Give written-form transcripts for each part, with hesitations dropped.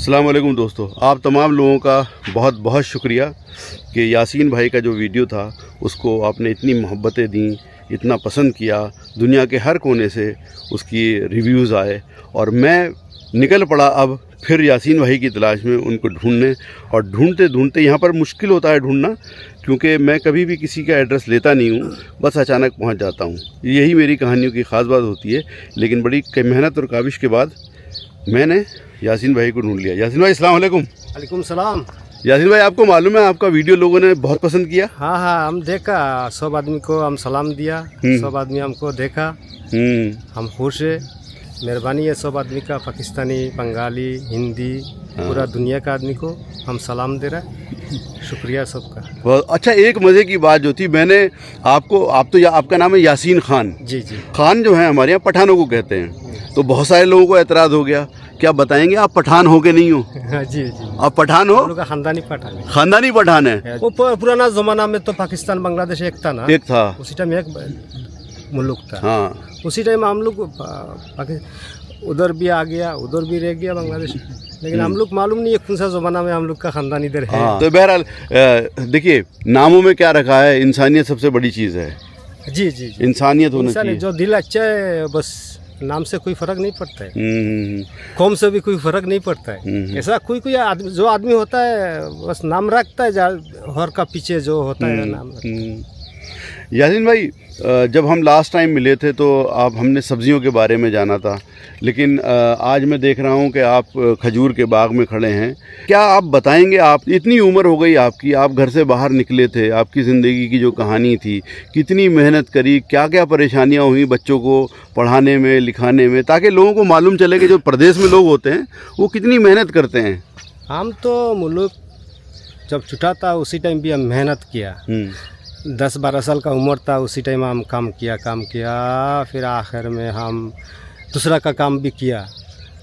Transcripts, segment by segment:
अस्सलाम वालेकुम दोस्तों, आप तमाम लोगों का बहुत बहुत शुक्रिया कि यासीन भाई का जो वीडियो था उसको आपने इतनी मोहब्बतें दी, इतना पसंद किया। दुनिया के हर कोने से उसकी रिव्यूज़ आए और मैं निकल पड़ा अब फिर यासीन भाई की तलाश में उनको ढूंढने। और ढूंढते ढूंढते यहाँ पर मुश्किल होता है ढूंढना, क्योंकि मैं कभी भी किसी का एड्रेस लेता नहीं हूँ, बस अचानक पहुँच जाता हूँ। यही मेरी कहानियों की ख़ास बात होती है। लेकिन बड़ी मेहनत और काविश के बाद मैंने यासीन भाई को ढूंढ लिया। यासीन भाई अस्सलाम वालेकुम। वालेकुम सलाम। यासीन भाई, आपको मालूम है आपका वीडियो लोगों ने बहुत पसंद किया। हाँ, हम देखा, सब आदमी को हम सलाम दिया, सब आदमी हमको देखा, हम खुश है। मेहरबानी है सब आदमी का, पाकिस्तानी, बंगाली, हिंदी, पूरा दुनिया का आदमी को हम सलाम दे रहा है। शुक्रिया सबका। बहुत अच्छा। एक मज़े की बात जो थी, मैंने आपको, आपका नाम है यासीन खान। जी। खान जो है हमारे यहाँ पठानों को कहते हैं, तो बहुत सारे लोगों को एतराज़ हो गया, क्या बताएंगे आप पठान हो के नहीं हो? जी। आप पठान हो? हम लोग का खानदानी पठान है। खानदानी पठान है। वो पुराना जमाना में तो पाकिस्तान बांग्लादेश एक था ना, एक था, उसी टाइम एक मुल्क था। हाँ, उसी टाइम हम लोग उधर भी आ गया, उधर भी रह गया बांग्लादेश, लेकिन हम लोग मालूम नहीं है कौन सा ज़माना में हम लोग का ख़ानदान इधर है। हाँ। तो बहरहाल देखिए, नामों में क्या रखा है, इंसानियत सबसे बड़ी चीज़ है। जी। इंसानियत होनी चाहिए। जो दिल अच्छा है, बस नाम से कोई फ़र्क नहीं पड़ता है, कौम से भी कोई फ़र्क नहीं पड़ता है। ऐसा कोई आदमी, जो आदमी होता है बस नाम रखता है, हर का पीछे जो होता है नाम। यासीन भाई, जब हम लास्ट टाइम मिले थे तो हमने सब्जियों के बारे में जाना था, लेकिन आज मैं देख रहा हूँ कि आप खजूर के बाग में खड़े हैं। क्या आप बताएंगे, आप इतनी उम्र हो गई आपकी, आप घर से बाहर निकले थे, आपकी ज़िंदगी की जो कहानी थी, कितनी मेहनत करी, क्या क्या परेशानियाँ हुई बच्चों को पढ़ाने में, लिखाने में, ताकि लोगों को मालूम चले कि जो प्रदेश में लोग होते हैं वो कितनी मेहनत करते हैं। हम तो मुल्क जब छुटा था उसी टाइम भी हम मेहनत किया। 10-12 साल का उम्र था, उसी टाइम हम काम किया। फिर आखिर में हम दूसरा का काम भी किया,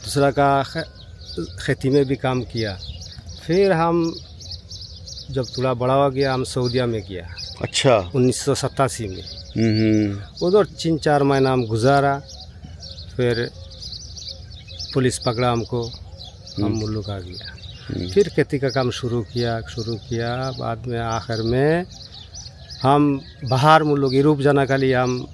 दूसरा का खेती में भी काम किया। फिर हम जब थोड़ा बड़ा हो गया, हम सऊदीया में गया। अच्छा। 1987 में उधर 3-4 महीना हम गुजारा। फिर पुलिस पकड़ा हमको, हम मुल्क आ गया। फिर खेती का काम शुरू किया। बाद में आखिर में हम बाहर मुल्क यूरोप जाने के लिए हम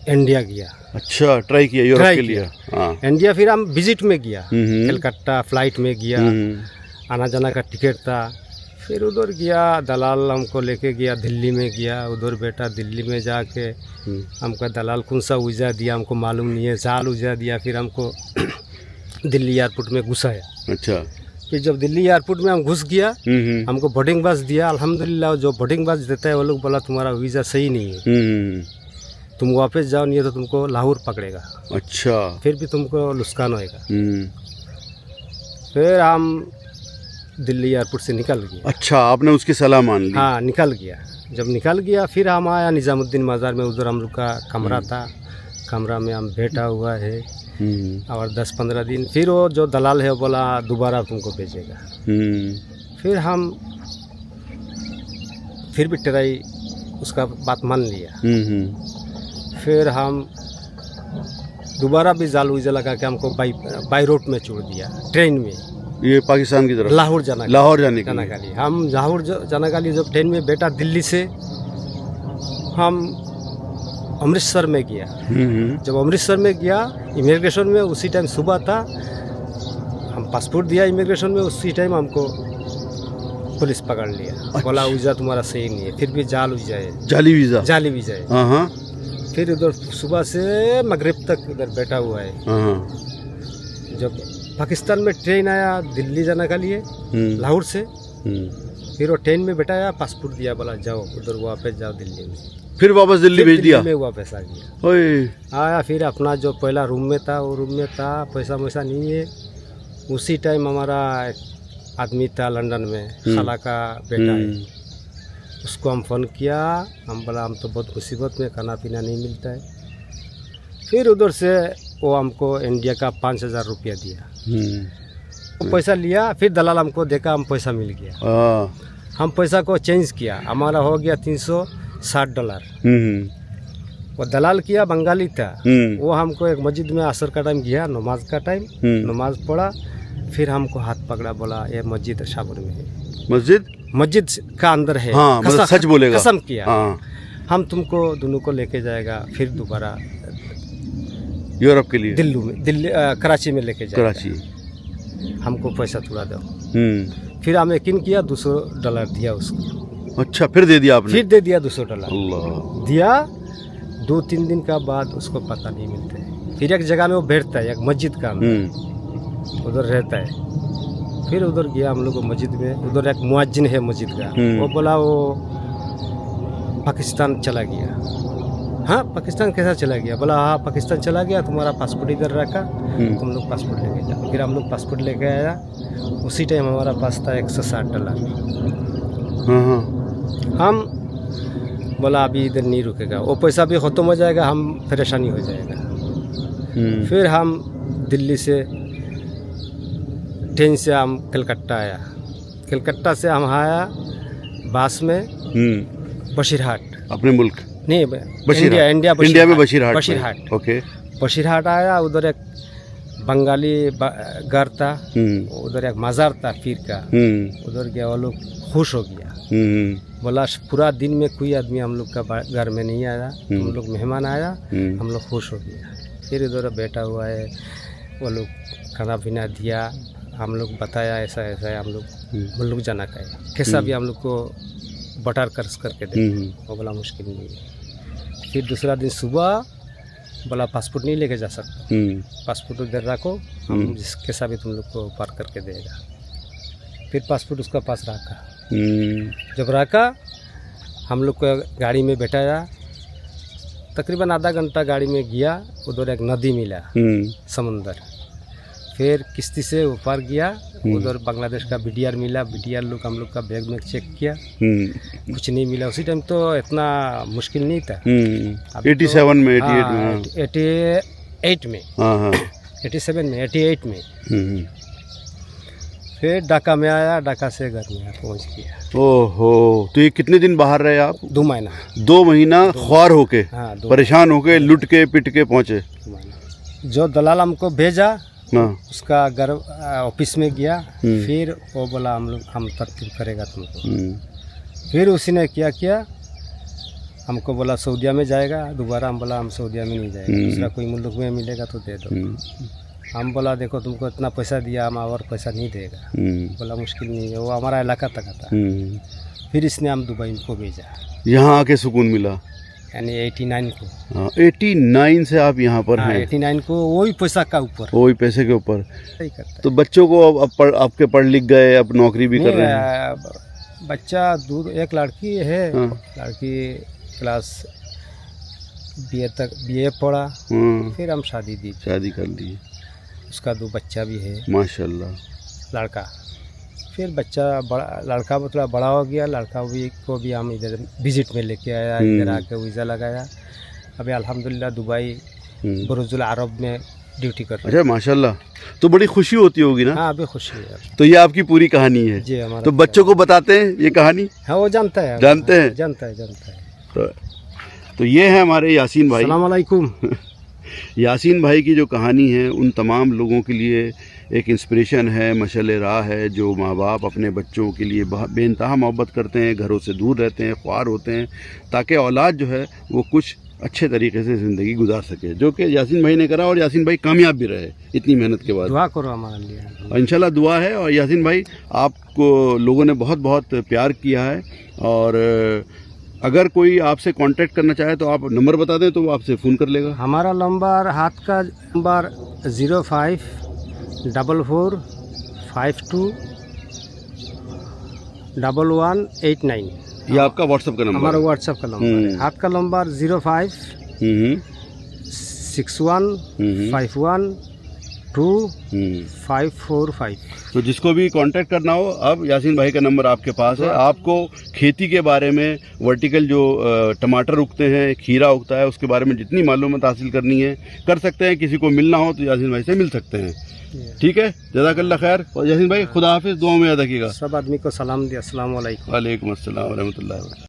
इंडिया गया। अच्छा, ट्राई किया यूरोप के लिए? हाँ। इंडिया फिर हम विजिट में गया, कलकत्ता फ्लाइट में गया, आना जाना का टिकट था। फिर उधर गया, दलाल हमको लेके गया, दिल्ली में गया। उधर बैठा, दिल्ली में जाके हमको दलाल कौन सा वीज़ा दिया हमको मालूम नहीं है, जाल वीज़ा दिया। फिर हमको दिल्ली एयरपोर्ट में घुसाया। अच्छा। फिर जब दिल्ली एयरपोर्ट में हम घुस गया, हमको बोर्डिंग पास दिया। अल्हम्दुलिल्लाह, जो बोर्डिंग पास देता है वो लोग बोला तुम्हारा वीज़ा सही नहीं है, तुम वापस जाओ, नहीं तो तुमको लाहौर पकड़ेगा। अच्छा। फिर भी तुमको नुकसान होएगा। फिर हम दिल्ली एयरपोर्ट से निकल गए। अच्छा, आपने उसकी सलाह मान ली? हाँ, निकल गया। जब निकल गया फिर हम आया निज़ामुद्दीन मज़ार में, उधर हम लोग का कमरा था, कमरा में हम बैठा हुआ है। और 10-15 दिन फिर वो जो दलाल है वो बोला दोबारा तुमको भेजेगा। फिर हम फिर भी ट्राई, उसका बात मान लिया। फिर हम दोबारा भी जाल वीज़ा लगा के हमको बाई रोड में छोड़ दिया, ट्रेन में। ये पाकिस्तान की तरफ? लाहौर जाने के लिए। हम लाहौर जाने के लिए जब ट्रेन में बैठा, दिल्ली से हम अमृतसर में गया। जब अमृतसर में गया इमिग्रेशन में, उसी टाइम सुबह था, हम पासपोर्ट दिया इमिग्रेशन में, उसी टाइम हमको पुलिस पकड़ लिया। अच्छा। बोला वीज़ा तुम्हारा सही नहीं है। फिर भी जाल वीज़ा है, जाली वीज़ा है। हाँ। फिर उधर सुबह से मगरिब तक उधर बैठा हुआ है। जब पाकिस्तान में ट्रेन आया दिल्ली जाने के लिए लाहौर से, फिर वो ट्रेन में बैठाया, पासपोर्ट दिया, बोला जाओ उधर वापस जाओ दिल्ली में। फिर वापस दिल्ली भेज दिया? में वापस आ गया। आया, फिर अपना जो पहला रूम में था वो रूम में था, पैसा वैसा नहीं है। उसी टाइम हमारा एक आदमी था लंदन में, खाला का बेटा है, उसको हम फ़ोन किया। हम बोला हम तो बहुत मुसीबत में, खाना पीना नहीं मिलता है। फिर उधर से वो हमको इंडिया का 5000 रुपया दिया। वो पैसा लिया, फिर दलाल हमको देखा, हम पैसा मिल गया। हम पैसा को चेंज किया, हमारा हो गया $360। वो दलाल किया, बंगाली था। वो हमको एक मस्जिद में असर का टाइम गया, नमाज का टाइम, नमाज पढ़ा। फिर हमको हाथ पकड़ा, बोला ये मस्जिद शाहपुर में है, मस्जिद का अंदर है। हाँ, मतलब सच बोलेगा। कसम किया, हाँ, हम तुमको दोनों को लेके जाएगा, फिर दोबारा यूरोप के लिए, दिल्ली कराची में लेके जाएगा, कराची। हमको पैसा थोड़ा दो। फिर हम यकीन किया, $200 दिया उसको। अच्छा, फिर दे दिया आपने? फिर दे दिया $200 अल्लाह। दिया। 2-3 दिन का बाद उसको पता नहीं मिलता है। फिर एक जगह में वो बैठता है, एक मस्जिद का अंदर, उधर रहता है। फिर उधर गया हम लोग को मस्जिद में, उधर एक मुअज्जिन है मस्जिद का, वो बोला वो पाकिस्तान चला गया। हाँ, पाकिस्तान कैसा चला गया? बोला हाँ पाकिस्तान चला गया, तुम्हारा पासपोर्ट इधर रखा, तुम लोग पासपोर्ट लेके जाओ। फिर हम लोग पासपोर्ट लेके आया, उसी टाइम हमारा पास था $160। हम बोला अभी इधर नहीं रुकेगा, वो पैसा भी ख़त्म हो जाएगा, हम परेशानी हो जाएगा। फिर हम दिल्ली से ट्रेन से हम कलकत्ता आया। कलकत्ता से हम आया बस में बशीरहाट, अपने मुल्क नहीं इंडिया में बशीरहाट। ओके, बशीरहाट आया। उधर एक बंगाली घर था, उधर एक मज़ार था पीर का, उधर गया, वो लोग खुश हो गया। बोला पूरा दिन में कोई आदमी हम लोग का घर में नहीं आया, हम लोग मेहमान आया, हम लोग खुश हो गया। फिर इधर बैठा हुआ है, वो लोग खाना पीना दिया, हम लोग बताया ऐसा ऐसा है, हम लोग जाना का है, कैसा भी हम लोग को बटर कर्ज करके दे। वो बोला मुश्किल नहीं है। फिर दूसरा दिन सुबह बोला पासपोर्ट नहीं लेके जा सकता, पासपोर्ट उधर रखो, हम कैसा भी तुम लोग को पार करके देगा। फिर पासपोर्ट उसका पास रखा। जब रखा, हम लोग को गाड़ी में बैठाया, तकरीबन आधा घंटा गाड़ी में गया। उधर एक नदी मिला, समुंदर। फिर किश्ती से ऊपर गया, उधर बांग्लादेश का BDR मिला। BDR लोग हम लोग का बैग में चेक किया, कुछ नहीं मिला। उसी टाइम तो इतना मुश्किल नहीं था। 87 में, 88 में, 87 में, 88 में। फिर ढाका में आया, ढाका से घर में पहुंच गया। ओहो, तो ये कितने दिन बाहर रहे आप? 2 महीना। 2 महीना ख्वार होके, हाँ, परेशान होके, लुट के पिट के पहुंचे। जो दलाल हमको भेजा, उसका घर ऑफिस में गया। फिर वो बोला हम तरतीब करेगा तुमको। फिर उसी ने क्या किया, हमको बोला सऊदीया में जाएगा दोबारा। हम बोला हम सऊदीया में नहीं जाएगा, दूसरा कोई मुल्क में मिलेगा तो दे दो। हम बोला देखो तुमको इतना पैसा दिया, हम और पैसा नहीं देगा। बोला मुश्किल नहीं है, वो हमारा इलाका तक था। फिर इसने हम दुबई को भेजा। यहाँ आके सुकून मिला, यानी 89 को। 89 से आप यहाँ पर हैं? 89 को, वही पैसा का ऊपर, वही पैसे के ऊपर। सही करता। तो बच्चों को अब आपके पढ़ लिख गए, अब नौकरी भी कर रहे हैं? बच्चा एक लड़की है, लड़की क्लास BA पढ़ा। फिर हम शादी कर दी। उसका 2 बच्चा भी है, माशाल्लाह, लड़का। फिर बच्चा बड़ा, लड़का थोड़ा बड़ा हो गया, लड़का को भी हम इधर विजिट में लेके आया, इधर आके वीज़ा लगाया। अभी अल्हम्दुलिल्लाह दुबई बुर्जुल अरब में ड्यूटी कर रहा है। अच्छा, माशाल्लाह। तो बड़ी खुशी होती होगी ना? हाँ, अभी खुशी है। तो ये आपकी पूरी कहानी है जी, हमारा। तो बच्चों को बताते हैं ये कहानी? हाँ, वो जानता है। जानता है। तो ये है हमारे यासीन भाई। अस्सलाम वालेकुम। यासीन भाई की जो कहानी है, उन तमाम लोगों के लिए एक इंस्पिरेशन है, मशअल राह है, जो माँ बाप अपने बच्चों के लिए बेइंतहा मोहब्बत करते हैं, घरों से दूर रहते हैं, ख्वार होते हैं, ताकि औलाद जो है वो कुछ अच्छे तरीके से ज़िंदगी गुजार सके, जो कि यासीन भाई ने करा। और यासीन भाई कामयाब भी रहे इतनी मेहनत के बाद। दुआ करो हमारे लिए। इंशाल्लाह दुआ है। और यासीन भाई, आपको लोगों ने बहुत बहुत प्यार किया है, और अगर कोई आपसे कांटेक्ट करना चाहे तो आप नंबर बता दें तो वो आपसे फ़ोन कर लेगा। हमारा नंबर, हाथ का नंबर 05 44 52 1189। ये आपका व्हाट्सएप का नंबर? हमारा व्हाट्सएप का नंबर है। हाथ का नंबर 05 61 51 2545। तो जिसको भी कांटेक्ट करना हो, अब यासीन भाई का नंबर आपके पास है। आपको खेती के बारे में, वर्टिकल जो टमाटर उगते हैं, खीरा उगता है, उसके बारे में जितनी मालूमात हासिल करनी है कर सकते हैं। किसी को मिलना हो तो यासीन भाई से मिल सकते हैं। ठीक है, जज़ाकल्लाह खैर। और यासीन भाई, खुदा हाफिज़, दुआ में याद रखिएगा। सब आदमी को सलाम दिया। अस्सलाम वालेकुम। वालेकुम अस्सलाम व रहमतुल्लाहि व बरकातहू।